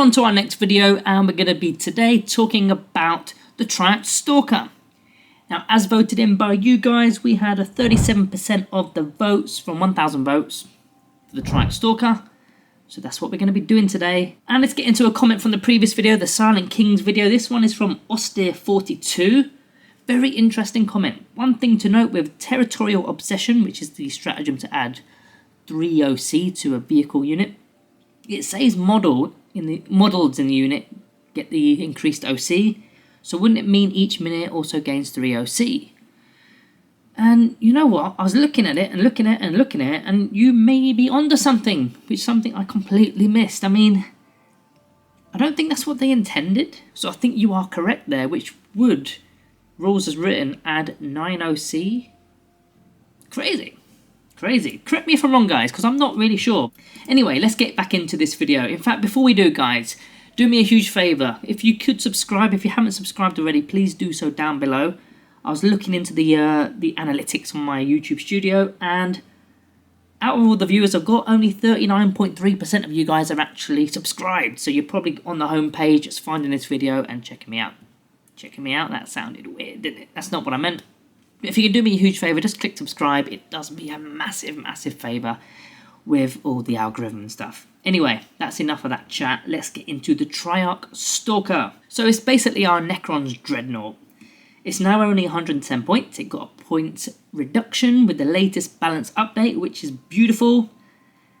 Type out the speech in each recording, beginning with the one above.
on to our next video, and we're going to be today talking about the Triarch Stalker. Now, as voted in by you guys, we had a 37% of the votes from 1,000 votes for the Triarch Stalker. So that's what we're going to be doing today. And let's get into a comment from the previous video, the Silent Kings video. This one is from Austere42. Very interesting comment. One thing to note with Territorial Obsession, which is the stratagem to add 3 OC to a vehicle unit, it says models in the unit get the increased OC. So wouldn't it mean each minute also gains 3 OC? And you know what? I was looking at it and looking at it and looking at it, and you may be onto something, which is something I completely missed. I mean, I don't think that's what they intended. So I think you are correct there, which would, rules as written, add 9 OC. Crazy. Crazy. Correct me if I'm wrong, guys, because I'm not really sure. Anyway, let's get back into this video. In fact, before we do, guys, do me a huge favour. If you could subscribe, if you haven't subscribed already, please do so down below. I was looking into the analytics on my YouTube studio, and out of all the viewers I've got, only 39.3% of you guys are actually subscribed. So you're probably on the home page just finding this video and checking me out. Checking me out? That sounded weird, didn't it? That's not what I meant. If you can do me a huge favour, just click subscribe. It does me a massive, massive favour with all the algorithm and stuff. Anyway, that's enough of that chat. Let's get into the Triarch Stalker. So it's basically our Necron's Dreadnought. It's now only 110 points. It got a point reduction with the latest balance update, which is beautiful.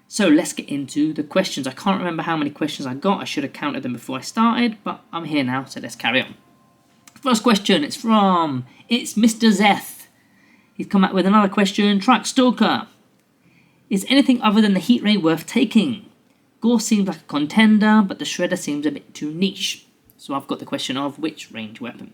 So let's get into the questions. I can't remember how many questions I got. I should have counted them before I started, but I'm here now, so let's carry on. First question, it's Mr. Zeth. He's come up with another question. Triarch Stalker. Is anything other than the heat ray worth taking? Gore seems like a contender, but the Shredder seems a bit too niche. So I've got the question of which range weapon.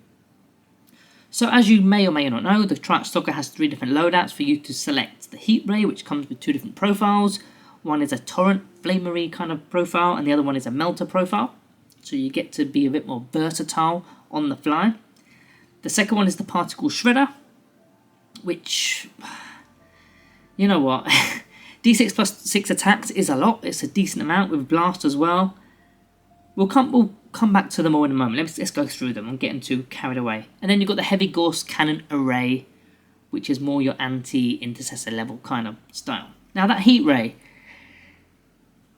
So as you may or may not know, the Triarch Stalker has 3 different loadouts for you to select. The heat ray, which comes with 2 different profiles. One is a torrent flamery kind of profile, and the other one is a melter profile. So you get to be a bit more versatile on the fly. The second one is the particle shredder, which, you know what, D6 plus 6 attacks is a lot. It's a decent amount with blast as well. We'll come back to them all in a moment. Let's go through them and get too carried away. And then you've got the heavy Gauss cannon array, which is more your anti-intercessor level kind of style. Now that heat ray,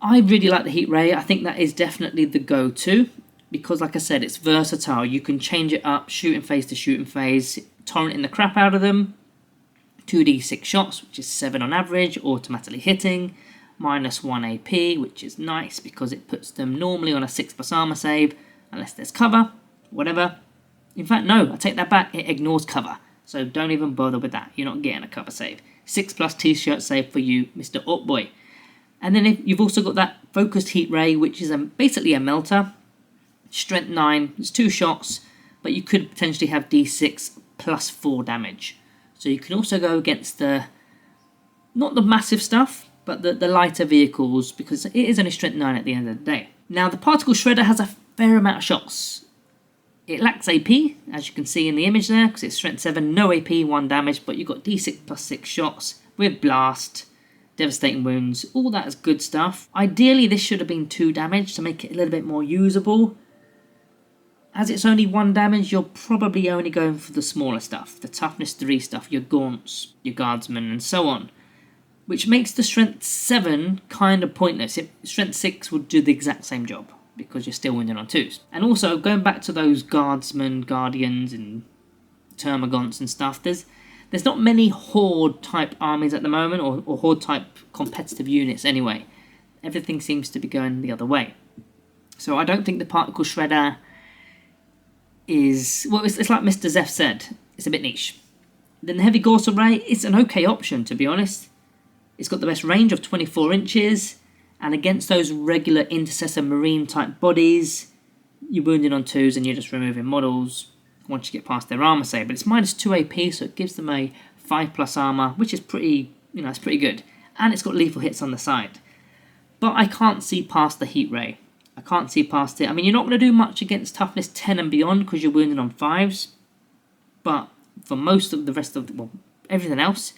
I really like the heat ray. I think that is definitely the go-to because, like I said, it's versatile. You can change it up, shooting phase to shooting phase, torrenting the crap out of them. 2d6 shots, which is 7 on average, automatically hitting. -1 AP, which is nice because it puts them normally on a 6+ armor save, unless there's cover, whatever. In fact, no, I take that back. It ignores cover, so don't even bother with that. You're not getting a cover save. 6+ t-shirt save for you, Mr. Orkboy. And then you've also got that focused heat ray, which is basically a melter. Strength 9, it's 2 shots, but you could potentially have d6 plus 4 damage. So you can also go against not the massive stuff, but the lighter vehicles, because it is only strength 9 at the end of the day. Now the particle shredder has a fair amount of shots. It lacks AP, as you can see in the image there, because it's strength 7, no AP, 1 damage, but you've got d6 plus 6 shots with blast, devastating wounds, all that is good stuff. Ideally this should have been 2 damage to make it a little bit more usable. As it's only 1 damage, you're probably only going for the smaller stuff, the toughness 3 stuff, your gaunts, your guardsmen, and so on. Which makes the strength 7 kind of pointless. Strength 6 would do the exact same job, because you're still winning on 2s. And also, going back to those guardsmen, guardians, and termagants and stuff, there's not many horde-type armies at the moment, or horde-type competitive units anyway. Everything seems to be going the other way. So I don't think the particle shredder is, well, it's like Mr. Zeph said, it's a bit niche. Then the heavy Gauss array, it's an okay option, to be honest. It's got the best range of 24 inches, and against those regular intercessor marine type bodies, you're wounding on 2s and you're just removing models once you get past their armor save. But it's -2 AP, so it gives them a 5+ armor, which is pretty, it's pretty good. And it's got lethal hits on the side. But I can't see past the heat ray. I can't see past it. I mean, you're not going to do much against toughness 10 and beyond because you're wounding on 5s. But for most of the rest of everything else,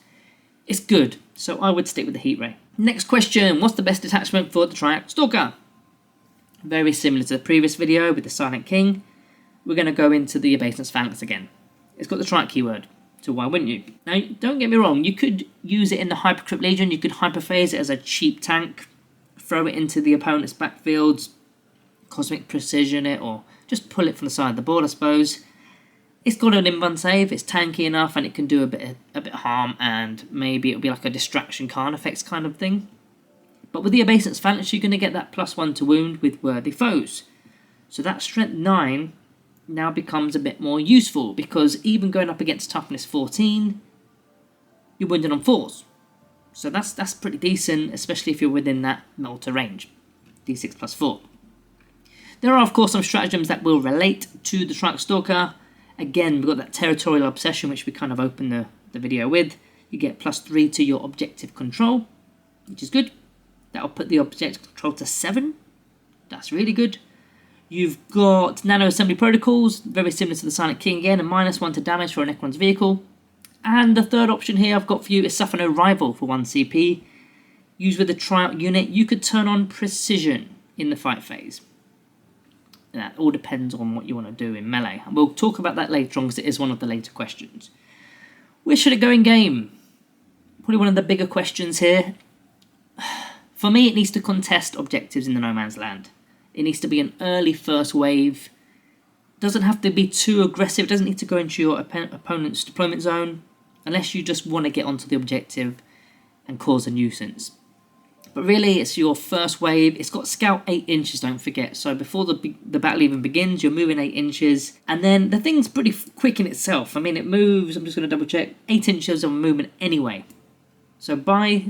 it's good. So I would stick with the heat ray. Next question. What's the best detachment for the Triarch Stalker? Very similar to the previous video with the Silent King, we're going to go into the Obeisance Phalanx again. It's got the Triarch keyword, so why wouldn't you? Now, don't get me wrong, you could use it in the Hypercrypt Legion, you could hyperphase it as a cheap tank, throw it into the opponent's backfields, Cosmic Precision it, or just pull it from the side of the board, I suppose. It's got an in-run save, it's tanky enough, and it can do a bit of harm, and maybe it'll be like a distraction card effects kind of thing. But with the Obeisance Phalanx, you're going to get that +1 to wound with worthy foes. So that strength 9 now becomes a bit more useful, because even going up against toughness 14, you're wounded on 4s. So that's pretty decent, especially if you're within that melter range, d6 +4. There are of course some stratagems that will relate to the Triarch Stalker. Again, we've got that Territorial Obsession, which we kind of opened the video with. You get +3 to your objective control, which is good. That'll put the objective control to 7. That's really good. You've got Nano Assembly Protocols, very similar to the Silent King again, and -1 to damage for a Necron's vehicle. And the third option here I've got for you is Suffer No Rival for 1 CP. Used with the Triarch unit, you could turn on Precision in the fight phase. That all depends on what you want to do in melee. And we'll talk about that later on because it is one of the later questions. Where should it go in game? Probably one of the bigger questions here. For me, it needs to contest objectives in the No Man's Land. It needs to be an early first wave. Doesn't have to be too aggressive. It doesn't need to go into your opponent's deployment zone unless you just want to get onto the objective and cause a nuisance. But really, it's your first wave. It's got scout 8 inches, don't forget. So before the battle even begins, you're moving 8 inches. And then the thing's pretty quick in itself. I mean, it moves, I'm just going to double check, 8 inches of movement anyway. So by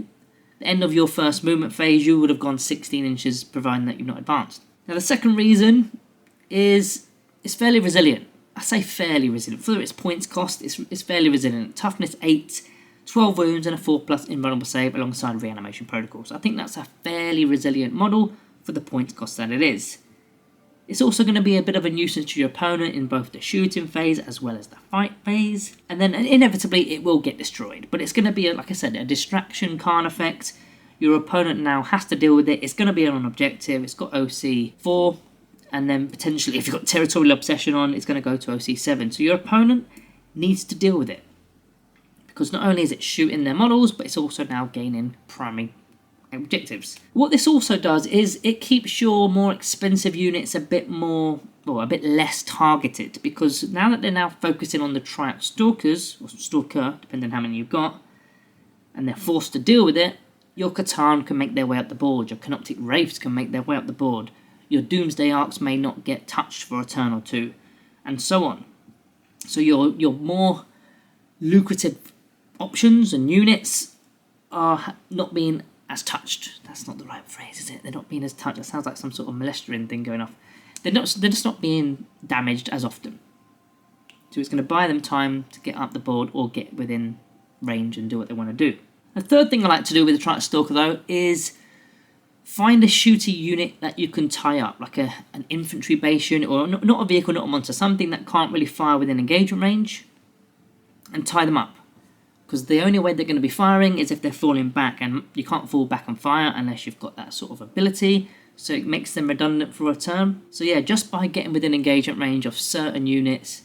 the end of your first movement phase, you would have gone 16 inches, providing that you've not advanced. Now, the second reason is it's fairly resilient. I say fairly resilient. For its points cost, it's fairly resilient. Toughness 8, 12 wounds, and a 4+ invulnerable save alongside reanimation protocols. I think that's a fairly resilient model for the points cost that it is. It's also going to be a bit of a nuisance to your opponent in both the shooting phase as well as the fight phase. And then inevitably it will get destroyed. But it's going to be, like I said, a distraction card effect. Your opponent now has to deal with it. It's going to be on an objective. It's got OC 4. And then potentially, if you've got Territorial Obsession on, it's going to go to OC 7. So your opponent needs to deal with it. Because not only is it shooting their models, but it's also now gaining primary objectives. What this also does is it keeps your more expensive units a bit less targeted. Because now that they're now focusing on the Triarch Stalkers, or Stalker, depending on how many you've got, and they're forced to deal with it, your Catan can make their way up the board, your Canoptic Wraiths can make their way up the board, your Doomsday Arcs may not get touched for a turn or two, and so on. So your more lucrative options and units are not being as touched. That's not the right phrase, is it? They're not being as touched. That sounds like some sort of molestering thing going off. They're just not being damaged as often. So it's going to buy them time to get up the board or get within range and do what they want to do. The third thing I like to do with the Triarch Stalker, though, is find a shooty unit that you can tie up, like an infantry base unit, or not a vehicle, not a monster, something that can't really fire within engagement range, and tie them up. Because the only way they're going to be firing is if they're falling back, and you can't fall back and fire unless you've got that sort of ability, so it makes them redundant for a turn. So yeah, just by getting within engagement range of certain units,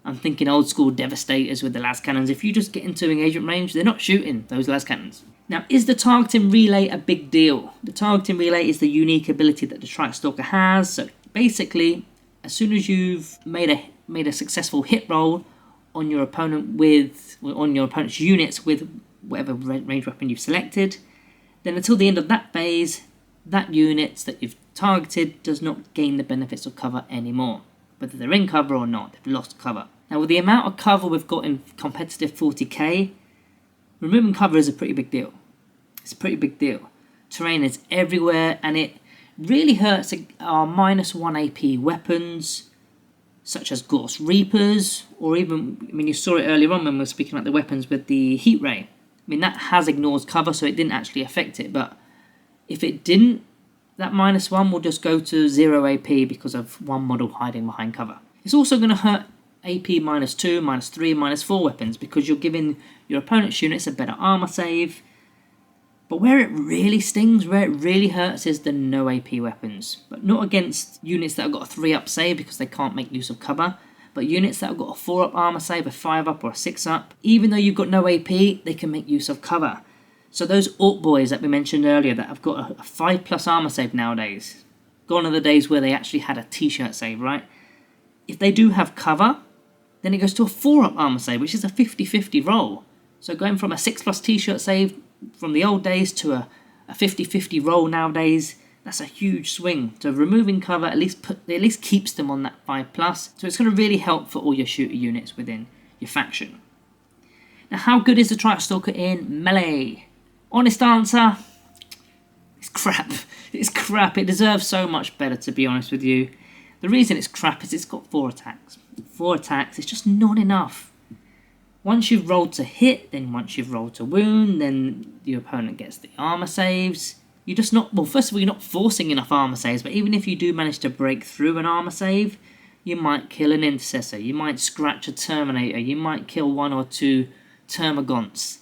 I'm thinking old school Devastators with the las cannons. If you just get into engagement range, they're not shooting those las cannons. Now, is the targeting relay a big deal? The targeting relay is the unique ability that the Triarch Stalker has. So basically, as soon as you've made a successful hit roll on your opponent's units with whatever range weapon you've selected, then until the end of that phase, that unit that you've targeted does not gain the benefits of cover anymore. Whether they're in cover or not, they've lost cover. Now, with the amount of cover we've got in competitive 40k, removing cover is a pretty big deal. It's a pretty big deal. Terrain is everywhere, and it really hurts our -1 AP weapons, such as Gauss Reapers, or even, I mean, you saw it earlier on when we were speaking about the weapons with the Heat Ray. I mean, that has ignores cover, so it didn't actually affect it, but if it didn't, that -1 will just go to 0 AP because of one model hiding behind cover. It's also going to hurt AP -2, -3, -4 weapons because you're giving your opponent's units a better armor save, But where it really stings, where it really hurts, is the no AP weapons. But not against units that have got a 3-up save because they can't make use of cover. But units that have got a 4-up armor save, a 5-up or a 6-up, even though you've got no AP, they can make use of cover. So those Orc boys that we mentioned earlier that have got a 5+ armor save nowadays, gone are the days where they actually had a t-shirt save, right? If they do have cover, then it goes to a 4-up armor save, which is a 50-50 roll. So going from a 6+ t-shirt save from the old days to a 50-50 roll nowadays, that's a huge swing. So removing cover at least keeps them on that 5+. So it's going to really help for all your shooter units within your faction. Now, how good is the Triarch Stalker in melee? Honest answer, it's crap. It's crap. It deserves so much better, to be honest with you. The reason it's crap is it's got 4 attacks. 4 attacks is just not enough. Once you've rolled to hit, then once you've rolled to wound, then your opponent gets the armor saves. You're just not, well, first of all, you're not forcing enough armor saves, but even if you do manage to break through an armor save, you might kill an Intercessor, you might scratch a Terminator, you might kill 1 or 2 Termagants.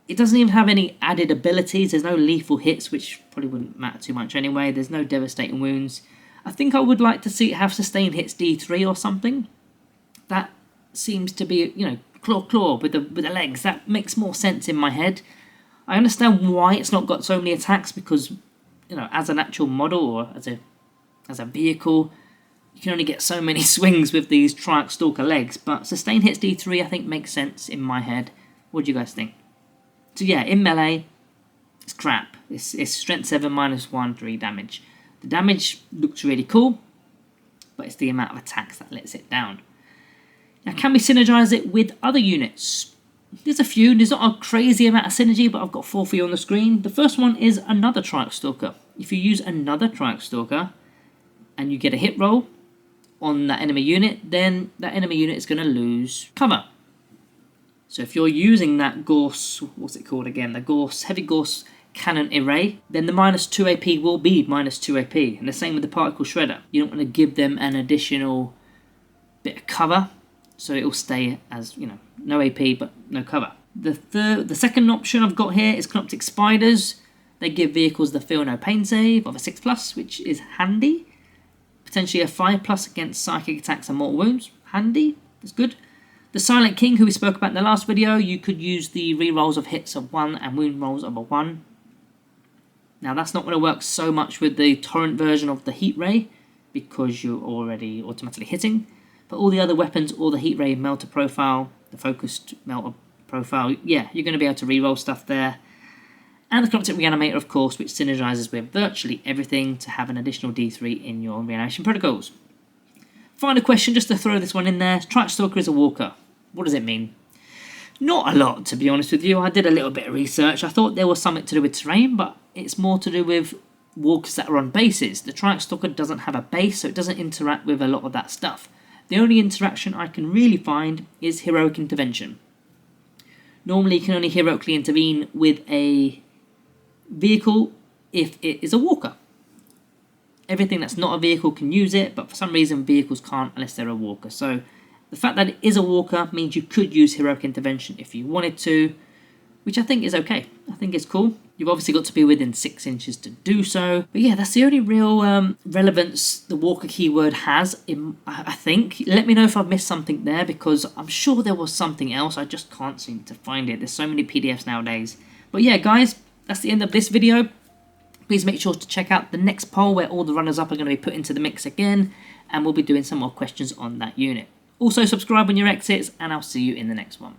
It doesn't even have any added abilities. There's no lethal hits, which probably wouldn't matter too much anyway. There's no devastating wounds. I think I would like to see it have sustained hits D3 or something. That seems to be, claw with the legs. That makes more sense in my head. I understand why it's not got so many attacks because, as an actual model or as a vehicle, you can only get so many swings with these Triarch Stalker legs. But sustained hits D3 I think makes sense in my head. What do you guys think? So yeah, in melee, it's crap. It's strength 7 -1, 3 damage. The damage looks really cool, but it's the amount of attacks that lets it down. Now, can we synergize it with other units? There's a few. There's not a crazy amount of synergy, but I've got 4 for you on the screen. The first one is another Triarch Stalker. If you use another Triarch Stalker and you get a hit roll on that enemy unit, then that enemy unit is going to lose cover. So if you're using that Gorse, what's it called again? The Gorse, Heavy Gorse Cannon Array, then the -2 AP will be -2 AP. And the same with the Particle Shredder. You don't want to give them an additional bit of cover, so it will stay as, no AP but no cover. The second option I've got here is Canoptic Spiders. They give vehicles the Feel No Pain save of a 6+, which is handy. Potentially a 5+ against psychic attacks and mortal wounds. Handy, that's good. The Silent King, who we spoke about in the last video, you could use the rerolls of hits of 1 and wound rolls of a 1. Now that's not going to work so much with the torrent version of the Heat Ray, because you're already automatically hitting. But all the other weapons, all the Heat Ray melter profile, the focused melter profile, yeah, you're going to be able to reroll stuff there. And the Canoptic Reanimator, of course, which synergizes with virtually everything to have an additional D3 in your reanimation protocols. Final question, just to throw this one in there. Triarch Stalker is a walker. What does it mean? Not a lot, to be honest with you. I did a little bit of research. I thought there was something to do with terrain, but it's more to do with walkers that are on bases. The Triarch Stalker doesn't have a base, so it doesn't interact with a lot of that stuff. The only interaction I can really find is heroic intervention. Normally you can only heroically intervene with a vehicle if it is a walker. Everything that's not a vehicle can use it, but for some reason vehicles can't unless they're a walker. So the fact that it is a walker means you could use heroic intervention if you wanted to, which I think is okay. I think it's cool. You've obviously got to be within 6 inches to do so. But yeah, that's the only real relevance the walker keyword has, I think. Let me know if I've missed something there, because I'm sure there was something else. I just can't seem to find it. There's so many PDFs nowadays. But yeah, guys, that's the end of this video. Please make sure to check out the next poll where all the runners-up are going to be put into the mix again, and we'll be doing some more questions on that unit. Also, subscribe on your exits, and I'll see you in the next one.